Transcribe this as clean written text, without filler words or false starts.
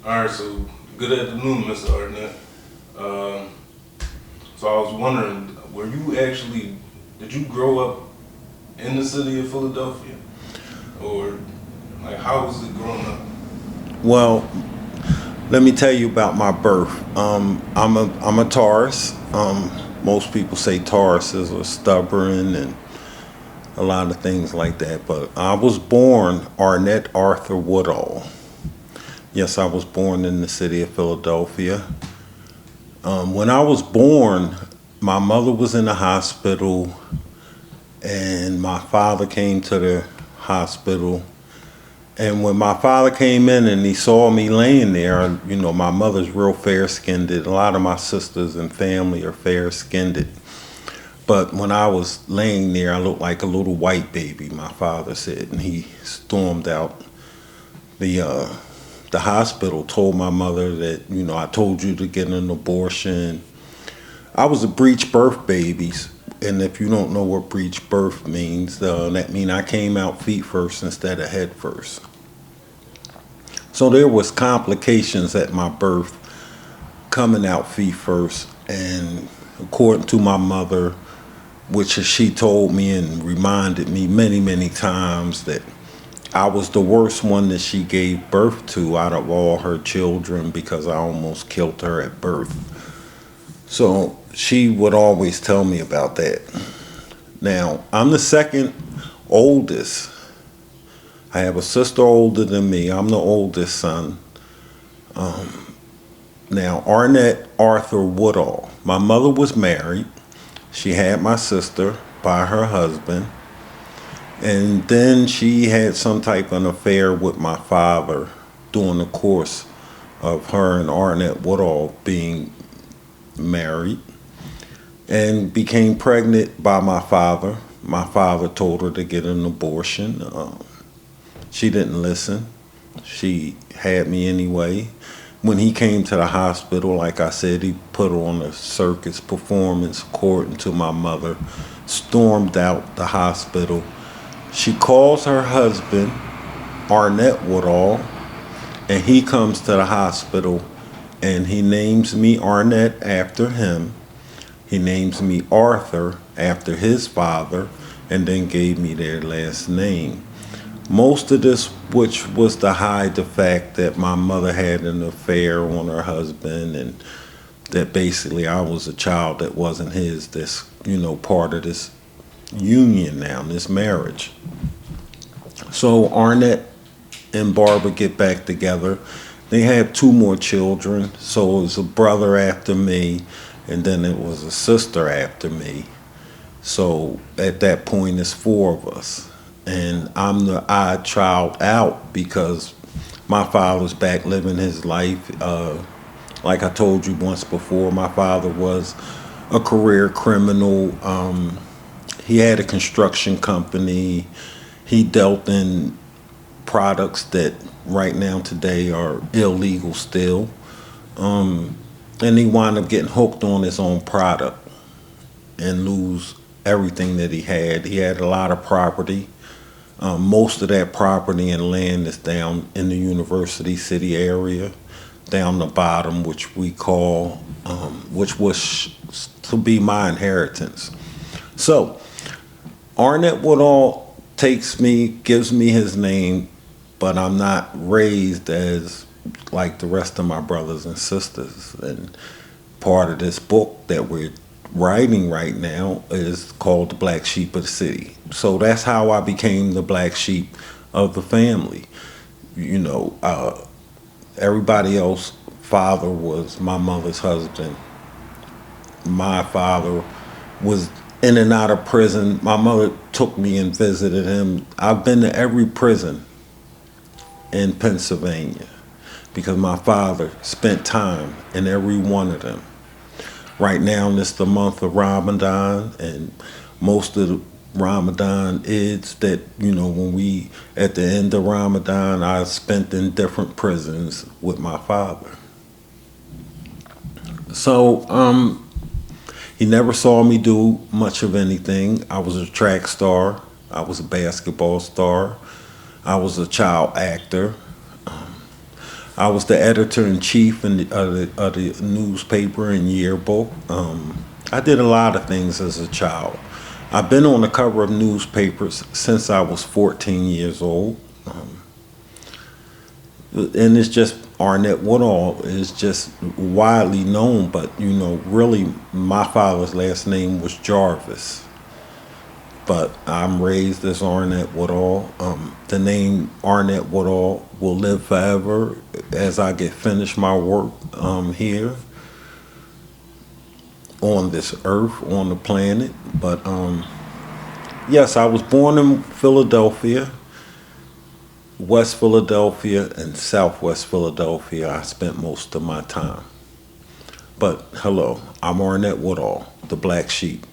All right, so good afternoon, Mr. Arnett. So I was wondering, did you grow up in the city of Philadelphia? Or, like, how was it growing up? Well, let me tell you about my birth. I'm a Taurus. Most people say Tauruses are stubborn and a lot of things like that. But I was born Arnett Arthur Woodall. Yes, I was born in the city of Philadelphia. When I was born, my mother was in the hospital, and my father came to the hospital. And when my father came in and he saw me laying there, my mother's real fair skinned. A lot of my sisters and family are fair skinned. But when I was laying there, I looked like a little white baby, my father said. And he stormed out the the hospital, told my mother that, I told you to get an abortion. I was a breech birth baby. And if you don't know what breech birth means, that means I came out feet first instead of head first. So there was complications at my birth, coming out feet first. And according to my mother, which she told me and reminded me many, many times, that I was the worst one that she gave birth to out of all her children because I almost killed her at birth. So she would always tell me about that. Now, I'm the second oldest. I have a sister older than me. I'm the oldest son. Now, Arnett Arthur Woodall. My mother was married. She had my sister by her husband. And then she had some type of affair with my father during the course of her and Arnett Woodall being married, and became pregnant by my father. My father told her to get an abortion. She didn't listen. She had me anyway. When he came to the hospital, like I said, he put on a circus performance according to my mother, stormed out the hospital. She calls her husband, Arnett Woodall, and he comes to the hospital and he names me Arnett after him. He names me Arthur after his father, and then gave me their last name. Most of this, which was to hide the fact that my mother had an affair on her husband, and that basically I was a child that wasn't his, this, part of this union now, this marriage. So Arnett and Barbara get back together. They have two more children. So it was a brother after me, and then it was a sister after me. So at that point, it's four of us. And I'm the odd child out because my father's back living his life. Like I told you once before, my father was a career criminal. He had a construction company. He dealt in products that right now today are illegal still. And he wound up getting hooked on his own product and lose everything that he had. He had a lot of property. Most of that property and land is down in the University City area, down the bottom, which we call, which was to be my inheritance. So Arnett Woodall takes me, gives me his name, but I'm not raised as like the rest of my brothers and sisters. And part of this book that we're writing right now is called The Black Sheep of the City. So that's how I became the black sheep of the family. Everybody else, father was my mother's husband. My father was in and out of prison. My mother took me and visited him. I've been to every prison in Pennsylvania because my father spent time in every one of them. Right now, it's the month of Ramadan, and most of the Ramadan is that, when we, at the end of Ramadan, I spent in different prisons with my father. So, he never saw me do much of anything. I was a track star. I was a basketball star. I was a child actor. I was the editor-in-chief of the newspaper and yearbook. I did a lot of things as a child. I've been on the cover of newspapers since I was 14 years old. And it's just Arnett Woodall is just widely known, but really my father's last name was Jarvis. But I'm raised as Arnett Woodall. The name Arnett Woodall will live forever as I get finished my work here on this earth, on the planet. But yes, I was born in Philadelphia, West Philadelphia, and Southwest Philadelphia. I spent most of my time. But hello, I'm Arnett Woodall, the Black Sheep.